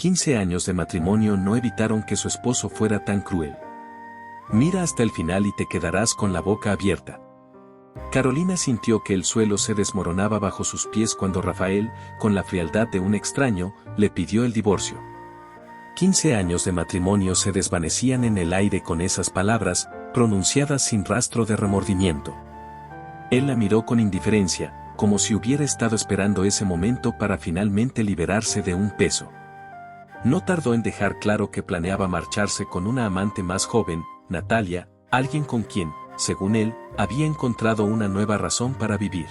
15 años de matrimonio no evitaron que su esposo fuera tan cruel. Mira hasta el final y te quedarás con la boca abierta. Carolina sintió que el suelo se desmoronaba bajo sus pies cuando Rafael, con la frialdad de un extraño, le pidió el divorcio. 15 años de matrimonio se desvanecían en el aire con esas palabras, pronunciadas sin rastro de remordimiento. Él la miró con indiferencia, como si hubiera estado esperando ese momento para finalmente liberarse de un peso. No tardó en dejar claro que planeaba marcharse con una amante más joven, Natalia, alguien con quien, según él, había encontrado una nueva razón para vivir.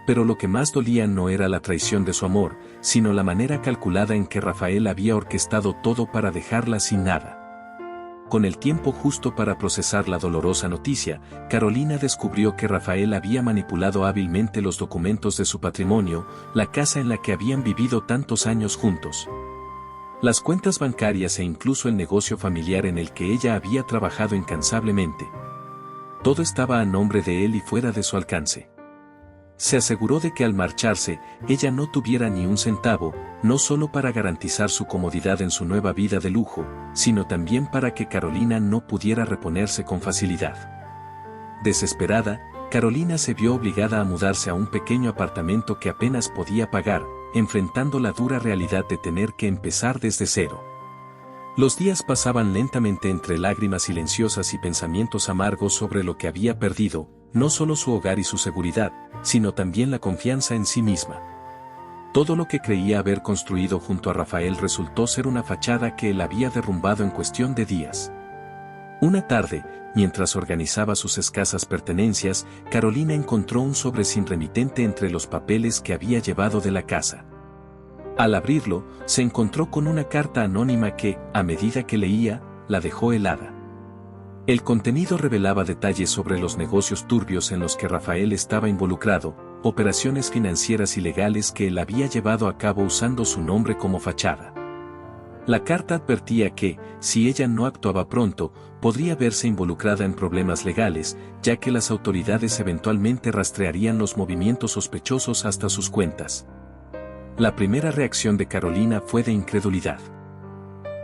Pero lo que más dolía no era la traición de su amor, sino la manera calculada en que Rafael había orquestado todo para dejarla sin nada. Con el tiempo justo para procesar la dolorosa noticia, Carolina descubrió que Rafael había manipulado hábilmente los documentos de su patrimonio, la casa en la que habían vivido tantos años juntos. Las cuentas bancarias e incluso el negocio familiar en el que ella había trabajado incansablemente. Todo estaba a nombre de él y fuera de su alcance. Se aseguró de que al marcharse, ella no tuviera ni un centavo, no solo para garantizar su comodidad en su nueva vida de lujo, sino también para que Carolina no pudiera reponerse con facilidad. Desesperada, Carolina se vio obligada a mudarse a un pequeño apartamento que apenas podía pagar, enfrentando la dura realidad de tener que empezar desde cero. Los días pasaban lentamente entre lágrimas silenciosas y pensamientos amargos sobre lo que había perdido, no solo su hogar y su seguridad, sino también la confianza en sí misma. Todo lo que creía haber construido junto a Rafael resultó ser una fachada que él había derrumbado en cuestión de días. Una tarde, mientras organizaba sus escasas pertenencias, Carolina encontró un sobre sin remitente entre los papeles que había llevado de la casa. Al abrirlo, se encontró con una carta anónima que, a medida que leía, la dejó helada. El contenido revelaba detalles sobre los negocios turbios en los que Rafael estaba involucrado, operaciones financieras ilegales que él había llevado a cabo usando su nombre como fachada. La carta advertía que, si ella no actuaba pronto, podría verse involucrada en problemas legales, ya que las autoridades eventualmente rastrearían los movimientos sospechosos hasta sus cuentas. La primera reacción de Carolina fue de incredulidad.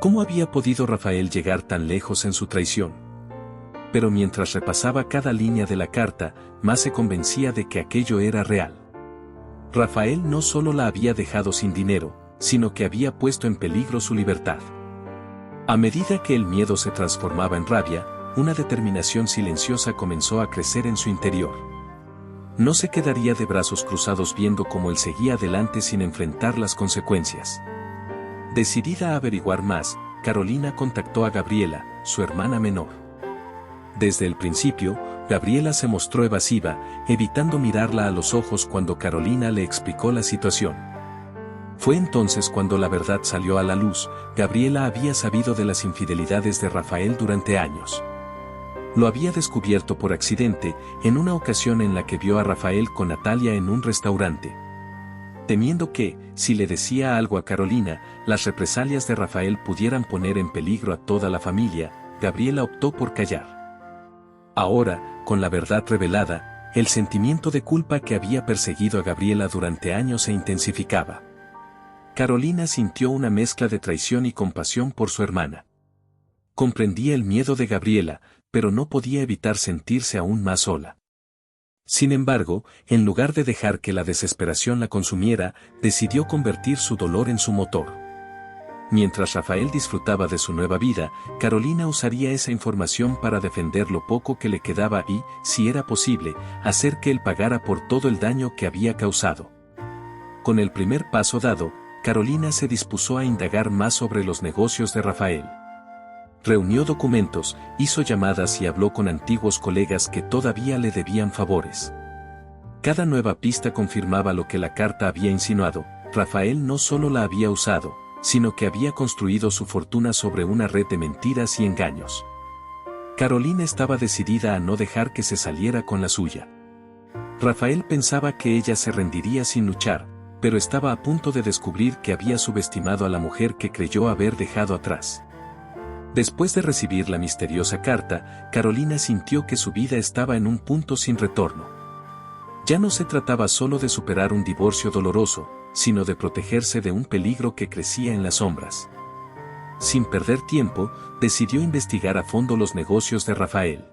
¿Cómo había podido Rafael llegar tan lejos en su traición? Pero mientras repasaba cada línea de la carta, más se convencía de que aquello era real. Rafael no solo la había dejado sin dinero, sino que había puesto en peligro su libertad. A medida que el miedo se transformaba en rabia, una determinación silenciosa comenzó a crecer en su interior. No se quedaría de brazos cruzados viendo cómo él seguía adelante sin enfrentar las consecuencias. Decidida a averiguar más, Carolina contactó a Gabriela, su hermana menor. Desde el principio, Gabriela se mostró evasiva, evitando mirarla a los ojos cuando Carolina le explicó la situación. Fue entonces cuando la verdad salió a la luz. Gabriela había sabido de las infidelidades de Rafael durante años. Lo había descubierto por accidente, en una ocasión en la que vio a Rafael con Natalia en un restaurante. Temiendo que, si le decía algo a Carolina, las represalias de Rafael pudieran poner en peligro a toda la familia, Gabriela optó por callar. Ahora, con la verdad revelada, el sentimiento de culpa que había perseguido a Gabriela durante años se intensificaba. Carolina sintió una mezcla de traición y compasión por su hermana. Comprendía el miedo de Gabriela, pero no podía evitar sentirse aún más sola. Sin embargo, en lugar de dejar que la desesperación la consumiera, decidió convertir su dolor en su motor. Mientras Rafael disfrutaba de su nueva vida, Carolina usaría esa información para defender lo poco que le quedaba y, si era posible, hacer que él pagara por todo el daño que había causado. Con el primer paso dado, Carolina se dispuso a indagar más sobre los negocios de Rafael. Reunió documentos, hizo llamadas y habló con antiguos colegas que todavía le debían favores. Cada nueva pista confirmaba lo que la carta había insinuado: Rafael no solo la había usado, sino que había construido su fortuna sobre una red de mentiras y engaños. Carolina estaba decidida a no dejar que se saliera con la suya. Rafael pensaba que ella se rendiría sin luchar, pero estaba a punto de descubrir que había subestimado a la mujer que creyó haber dejado atrás. Después de recibir la misteriosa carta, Carolina sintió que su vida estaba en un punto sin retorno. Ya no se trataba solo de superar un divorcio doloroso, sino de protegerse de un peligro que crecía en las sombras. Sin perder tiempo, decidió investigar a fondo los negocios de Rafael.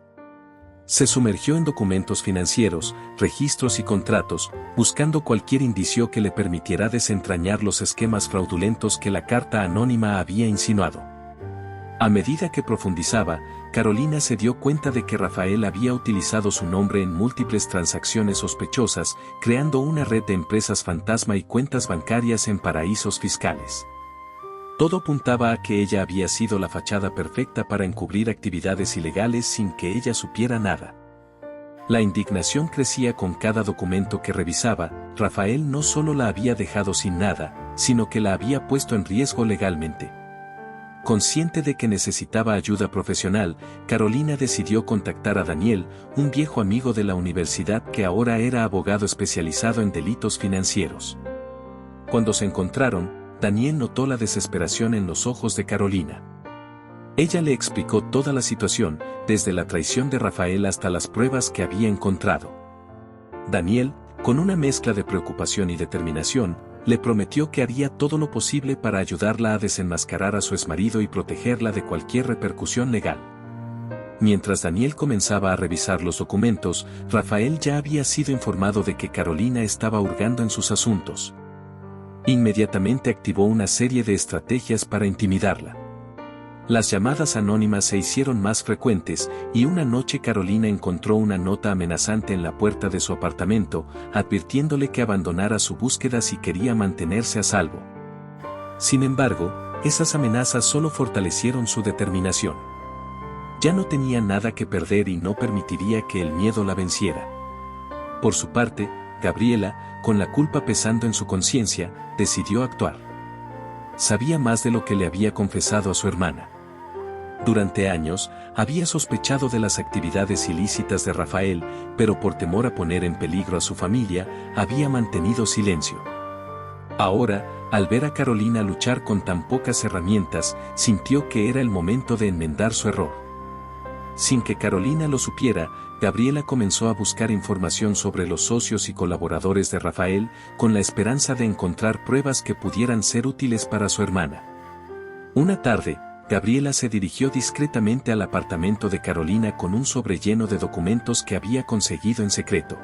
Se sumergió en documentos financieros, registros y contratos, buscando cualquier indicio que le permitiera desentrañar los esquemas fraudulentos que la carta anónima había insinuado. A medida que profundizaba, Carolina se dio cuenta de que Rafael había utilizado su nombre en múltiples transacciones sospechosas, creando una red de empresas fantasma y cuentas bancarias en paraísos fiscales. Todo apuntaba a que ella había sido la fachada perfecta para encubrir actividades ilegales sin que ella supiera nada. La indignación crecía con cada documento que revisaba. Rafael no solo la había dejado sin nada, sino que la había puesto en riesgo legalmente. Consciente de que necesitaba ayuda profesional, Carolina decidió contactar a Daniel, un viejo amigo de la universidad que ahora era abogado especializado en delitos financieros. Cuando se encontraron, Daniel notó la desesperación en los ojos de Carolina. Ella le explicó toda la situación, desde la traición de Rafael hasta las pruebas que había encontrado. Daniel, con una mezcla de preocupación y determinación, le prometió que haría todo lo posible para ayudarla a desenmascarar a su exmarido y protegerla de cualquier repercusión legal. Mientras Daniel comenzaba a revisar los documentos, Rafael ya había sido informado de que Carolina estaba hurgando en sus asuntos. Inmediatamente activó una serie de estrategias para intimidarla. Las llamadas anónimas se hicieron más frecuentes, y una noche Carolina encontró una nota amenazante en la puerta de su apartamento, advirtiéndole que abandonara su búsqueda si quería mantenerse a salvo. Sin embargo, esas amenazas solo fortalecieron su determinación. Ya no tenía nada que perder y no permitiría que el miedo la venciera. Por su parte, Gabriela, con la culpa pesando en su conciencia, decidió actuar. Sabía más de lo que le había confesado a su hermana. Durante años, había sospechado de las actividades ilícitas de Rafael, pero por temor a poner en peligro a su familia, había mantenido silencio. Ahora, al ver a Carolina luchar con tan pocas herramientas, sintió que era el momento de enmendar su error. Sin que Carolina lo supiera, Gabriela comenzó a buscar información sobre los socios y colaboradores de Rafael, con la esperanza de encontrar pruebas que pudieran ser útiles para su hermana. Una tarde, Gabriela se dirigió discretamente al apartamento de Carolina con un sobre lleno de documentos que había conseguido en secreto.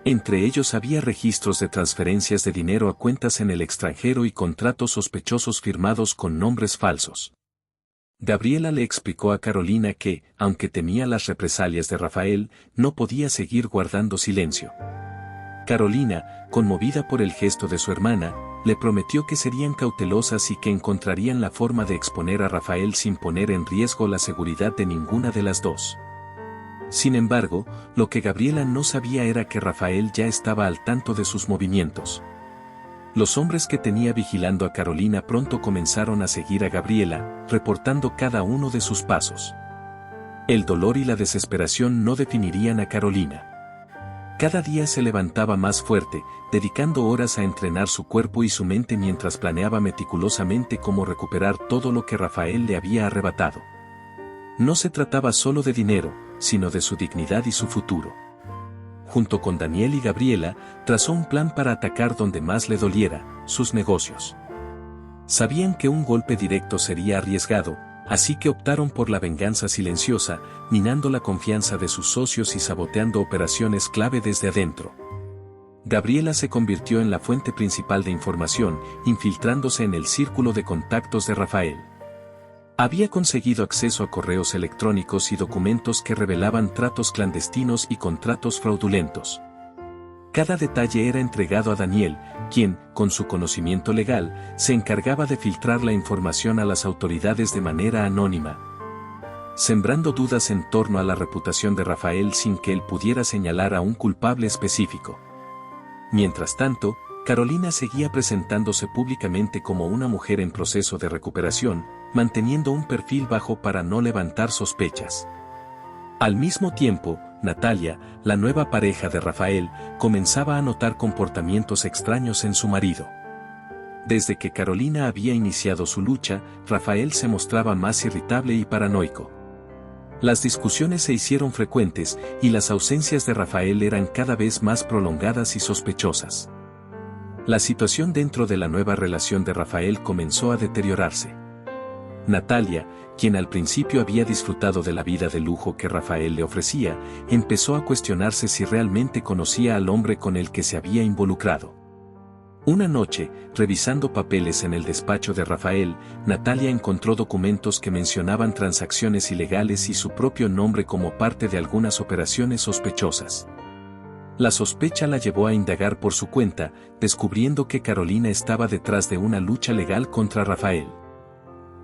Entre ellos había registros de transferencias de dinero a cuentas en el extranjero y contratos sospechosos firmados con nombres falsos. Gabriela le explicó a Carolina que, aunque temía las represalias de Rafael, no podía seguir guardando silencio. Carolina, conmovida por el gesto de su hermana, le prometió que serían cautelosas y que encontrarían la forma de exponer a Rafael sin poner en riesgo la seguridad de ninguna de las dos. Sin embargo, lo que Gabriela no sabía era que Rafael ya estaba al tanto de sus movimientos. Los hombres que tenía vigilando a Carolina pronto comenzaron a seguir a Gabriela, reportando cada uno de sus pasos. El dolor y la desesperación no definirían a Carolina. Cada día se levantaba más fuerte, dedicando horas a entrenar su cuerpo y su mente mientras planeaba meticulosamente cómo recuperar todo lo que Rafael le había arrebatado. No se trataba solo de dinero, sino de su dignidad y su futuro. Junto con Daniel y Gabriela, trazó un plan para atacar donde más le doliera, sus negocios. Sabían que un golpe directo sería arriesgado, así que optaron por la venganza silenciosa, minando la confianza de sus socios y saboteando operaciones clave desde adentro. Gabriela se convirtió en la fuente principal de información, infiltrándose en el círculo de contactos de Rafael. Había conseguido acceso a correos electrónicos y documentos que revelaban tratos clandestinos y contratos fraudulentos. Cada detalle era entregado a Daniel, quien, con su conocimiento legal, se encargaba de filtrar la información a las autoridades de manera anónima, sembrando dudas en torno a la reputación de Rafael sin que él pudiera señalar a un culpable específico. Mientras tanto, Carolina seguía presentándose públicamente como una mujer en proceso de recuperación, manteniendo un perfil bajo para no levantar sospechas. Al mismo tiempo, Natalia, la nueva pareja de Rafael, comenzaba a notar comportamientos extraños en su marido. Desde que Carolina había iniciado su lucha, Rafael se mostraba más irritable y paranoico. Las discusiones se hicieron frecuentes, y las ausencias de Rafael eran cada vez más prolongadas y sospechosas. La situación dentro de la nueva relación de Rafael comenzó a deteriorarse. Natalia, quien al principio había disfrutado de la vida de lujo que Rafael le ofrecía, empezó a cuestionarse si realmente conocía al hombre con el que se había involucrado. Una noche, revisando papeles en el despacho de Rafael, Natalia encontró documentos que mencionaban transacciones ilegales y su propio nombre como parte de algunas operaciones sospechosas. La sospecha la llevó a indagar por su cuenta, descubriendo que Carolina estaba detrás de una lucha legal contra Rafael.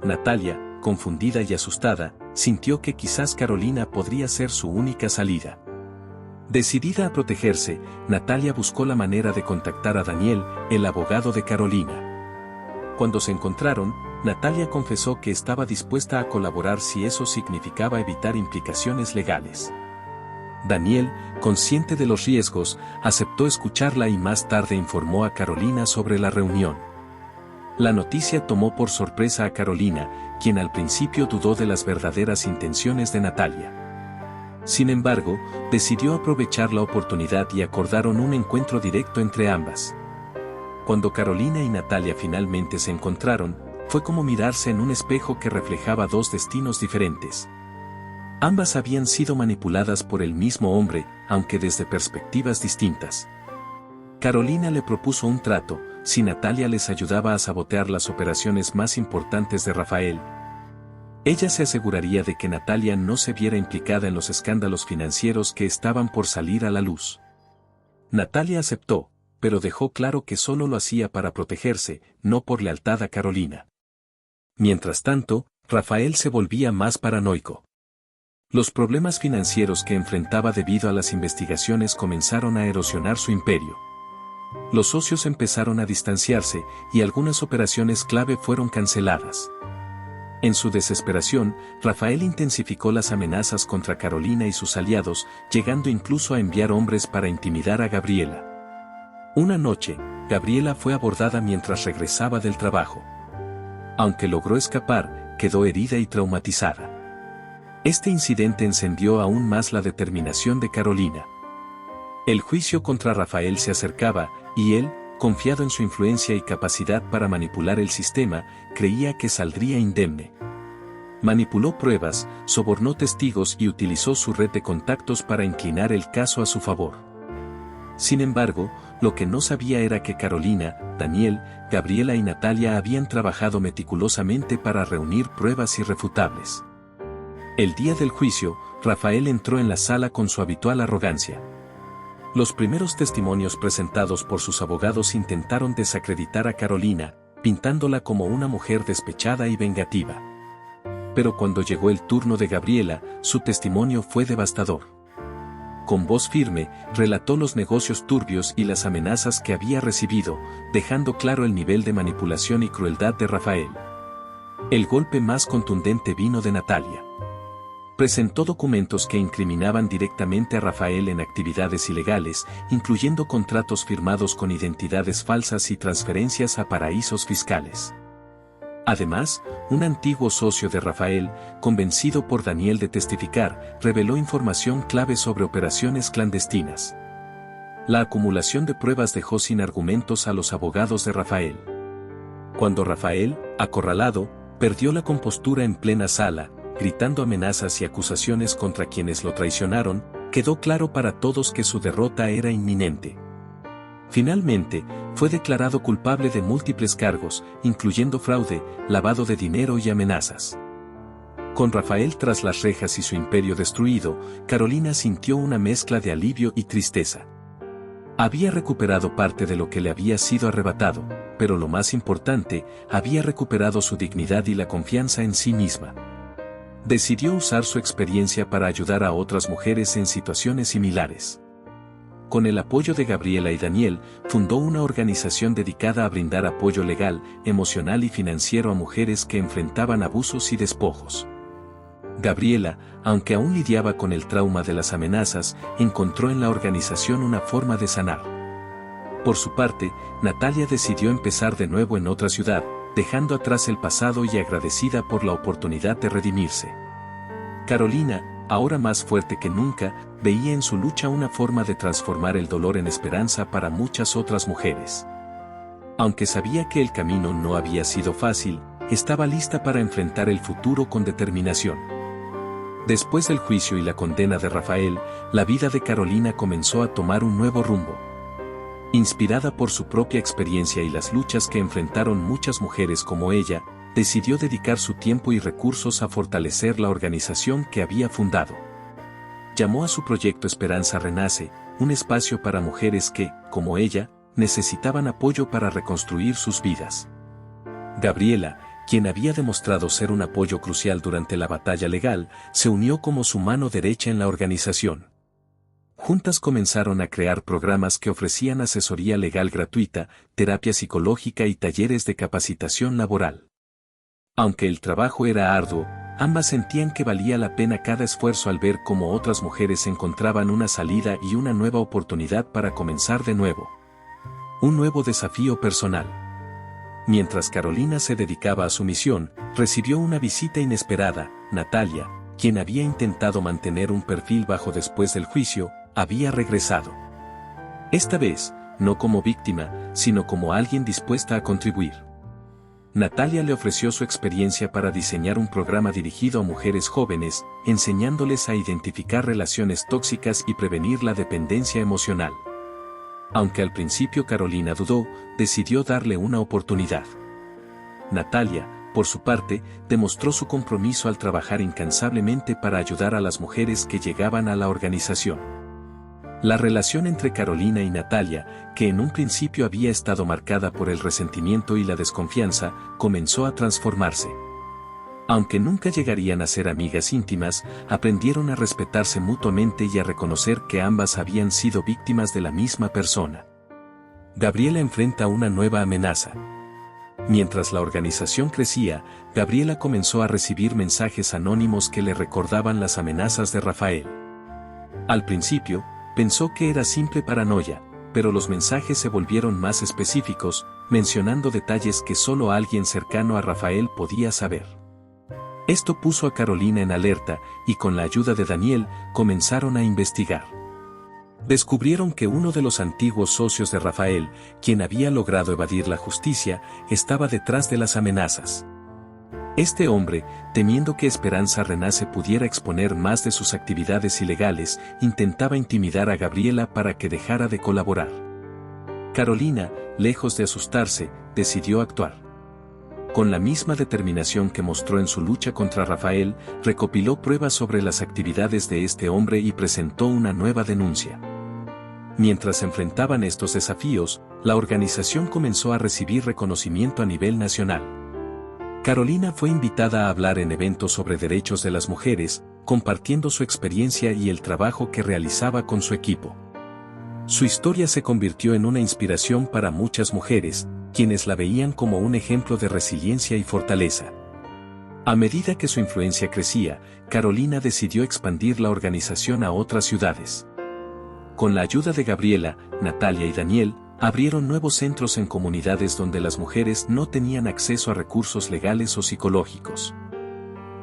Natalia, confundida y asustada, sintió que quizás Carolina podría ser su única salida. Decidida a protegerse, Natalia buscó la manera de contactar a Daniel, el abogado de Carolina. Cuando se encontraron, Natalia confesó que estaba dispuesta a colaborar si eso significaba evitar implicaciones legales. Daniel, consciente de los riesgos, aceptó escucharla y más tarde informó a Carolina sobre la reunión. La noticia tomó por sorpresa a Carolina, quien al principio dudó de las verdaderas intenciones de Natalia. Sin embargo, decidió aprovechar la oportunidad y acordaron un encuentro directo entre ambas. Cuando Carolina y Natalia finalmente se encontraron, fue como mirarse en un espejo que reflejaba dos destinos diferentes. Ambas habían sido manipuladas por el mismo hombre, aunque desde perspectivas distintas. Carolina le propuso un trato, si Natalia les ayudaba a sabotear las operaciones más importantes de Rafael. Ella se aseguraría de que Natalia no se viera implicada en los escándalos financieros que estaban por salir a la luz. Natalia aceptó, pero dejó claro que solo lo hacía para protegerse, no por lealtad a Carolina. Mientras tanto, Rafael se volvía más paranoico. Los problemas financieros que enfrentaba debido a las investigaciones comenzaron a erosionar su imperio. Los socios empezaron a distanciarse y algunas operaciones clave fueron canceladas. En su desesperación, Rafael intensificó las amenazas contra Carolina y sus aliados, llegando incluso a enviar hombres para intimidar a Gabriela. Una noche, Gabriela fue abordada mientras regresaba del trabajo. Aunque logró escapar, quedó herida y traumatizada. Este incidente encendió aún más la determinación de Carolina. El juicio contra Rafael se acercaba, y él, confiado en su influencia y capacidad para manipular el sistema, creía que saldría indemne. Manipuló pruebas, sobornó testigos y utilizó su red de contactos para inclinar el caso a su favor. Sin embargo, lo que no sabía era que Carolina, Daniel, Gabriela y Natalia habían trabajado meticulosamente para reunir pruebas irrefutables. El día del juicio, Rafael entró en la sala con su habitual arrogancia. Los primeros testimonios presentados por sus abogados intentaron desacreditar a Carolina, pintándola como una mujer despechada y vengativa. Pero cuando llegó el turno de Gabriela, su testimonio fue devastador. Con voz firme, relató los negocios turbios y las amenazas que había recibido, dejando claro el nivel de manipulación y crueldad de Rafael. El golpe más contundente vino de Natalia. Presentó documentos que incriminaban directamente a Rafael en actividades ilegales, incluyendo contratos firmados con identidades falsas y transferencias a paraísos fiscales. Además, un antiguo socio de Rafael, convencido por Daniel de testificar, reveló información clave sobre operaciones clandestinas. La acumulación de pruebas dejó sin argumentos a los abogados de Rafael. Cuando Rafael, acorralado, perdió la compostura en plena sala, gritando amenazas y acusaciones contra quienes lo traicionaron, quedó claro para todos que su derrota era inminente. Finalmente, fue declarado culpable de múltiples cargos, incluyendo fraude, lavado de dinero y amenazas. Con Rafael tras las rejas y su imperio destruido, Carolina sintió una mezcla de alivio y tristeza. Había recuperado parte de lo que le había sido arrebatado, pero lo más importante, había recuperado su dignidad y la confianza en sí misma. Decidió usar su experiencia para ayudar a otras mujeres en situaciones similares. Con el apoyo de Gabriela y Daniel, fundó una organización dedicada a brindar apoyo legal, emocional y financiero a mujeres que enfrentaban abusos y despojos. Gabriela, aunque aún lidiaba con el trauma de las amenazas, encontró en la organización una forma de sanar. Por su parte, Natalia decidió empezar de nuevo en otra ciudad, dejando atrás el pasado y agradecida por la oportunidad de redimirse. Carolina, ahora más fuerte que nunca, veía en su lucha una forma de transformar el dolor en esperanza para muchas otras mujeres. Aunque sabía que el camino no había sido fácil, estaba lista para enfrentar el futuro con determinación. Después del juicio y la condena de Rafael, la vida de Carolina comenzó a tomar un nuevo rumbo. Inspirada por su propia experiencia y las luchas que enfrentaron muchas mujeres como ella, decidió dedicar su tiempo y recursos a fortalecer la organización que había fundado. Llamó a su proyecto Esperanza Renace, un espacio para mujeres que, como ella, necesitaban apoyo para reconstruir sus vidas. Gabriela, quien había demostrado ser un apoyo crucial durante la batalla legal, se unió como su mano derecha en la organización. Juntas comenzaron a crear programas que ofrecían asesoría legal gratuita, terapia psicológica y talleres de capacitación laboral. Aunque el trabajo era arduo, ambas sentían que valía la pena cada esfuerzo al ver cómo otras mujeres encontraban una salida y una nueva oportunidad para comenzar de nuevo. Un nuevo desafío personal. Mientras Carolina se dedicaba a su misión, recibió una visita inesperada. Natalia, quien había intentado mantener un perfil bajo después del juicio, había regresado. Esta vez, no como víctima, sino como alguien dispuesta a contribuir. Natalia le ofreció su experiencia para diseñar un programa dirigido a mujeres jóvenes, enseñándoles a identificar relaciones tóxicas y prevenir la dependencia emocional. Aunque al principio Carolina dudó, decidió darle una oportunidad. Natalia, por su parte, demostró su compromiso al trabajar incansablemente para ayudar a las mujeres que llegaban a la organización. La relación entre Carolina y Natalia, que en un principio había estado marcada por el resentimiento y la desconfianza, comenzó a transformarse. Aunque nunca llegarían a ser amigas íntimas, aprendieron a respetarse mutuamente y a reconocer que ambas habían sido víctimas de la misma persona. Gabriela enfrenta una nueva amenaza. Mientras la organización crecía, Gabriela comenzó a recibir mensajes anónimos que le recordaban las amenazas de Rafael. Al principio, pensó que era simple paranoia, pero los mensajes se volvieron más específicos, mencionando detalles que solo alguien cercano a Rafael podía saber. Esto puso a Carolina en alerta, y con la ayuda de Daniel, comenzaron a investigar. Descubrieron que uno de los antiguos socios de Rafael, quien había logrado evadir la justicia, estaba detrás de las amenazas. Este hombre, temiendo que Esperanza Renace pudiera exponer más de sus actividades ilegales, intentaba intimidar a Gabriela para que dejara de colaborar. Carolina, lejos de asustarse, decidió actuar. Con la misma determinación que mostró en su lucha contra Rafael, recopiló pruebas sobre las actividades de este hombre y presentó una nueva denuncia. Mientras enfrentaban estos desafíos, la organización comenzó a recibir reconocimiento a nivel nacional. Carolina fue invitada a hablar en eventos sobre derechos de las mujeres, compartiendo su experiencia y el trabajo que realizaba con su equipo. Su historia se convirtió en una inspiración para muchas mujeres, quienes la veían como un ejemplo de resiliencia y fortaleza. A medida que su influencia crecía, Carolina decidió expandir la organización a otras ciudades. Con la ayuda de Gabriela, Natalia y Daniel, abrieron nuevos centros en comunidades donde las mujeres no tenían acceso a recursos legales o psicológicos.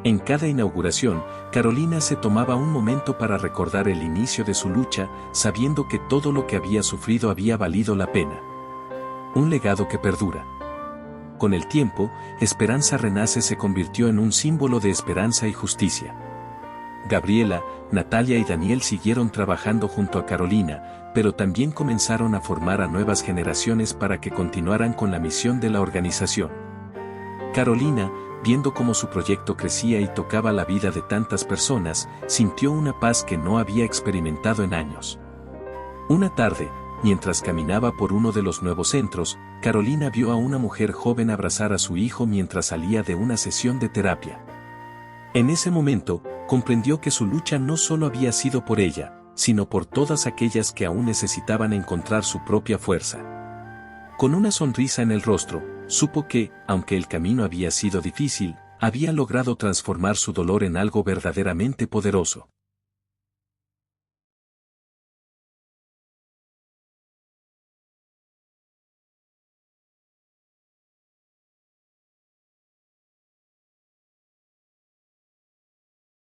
En cada inauguración, Carolina se tomaba un momento para recordar el inicio de su lucha, sabiendo que todo lo que había sufrido había valido la pena. Un legado que perdura. Con el tiempo, Esperanza Renace se convirtió en un símbolo de esperanza y justicia. Gabriela, Natalia y Daniel siguieron trabajando junto a Carolina, pero también comenzaron a formar a nuevas generaciones para que continuaran con la misión de la organización. Carolina, viendo cómo su proyecto crecía y tocaba la vida de tantas personas, sintió una paz que no había experimentado en años. Una tarde, mientras caminaba por uno de los nuevos centros, Carolina vio a una mujer joven abrazar a su hijo mientras salía de una sesión de terapia. En ese momento, comprendió que su lucha no solo había sido por ella, sino por todas aquellas que aún necesitaban encontrar su propia fuerza. Con una sonrisa en el rostro, supo que, aunque el camino había sido difícil, había logrado transformar su dolor en algo verdaderamente poderoso.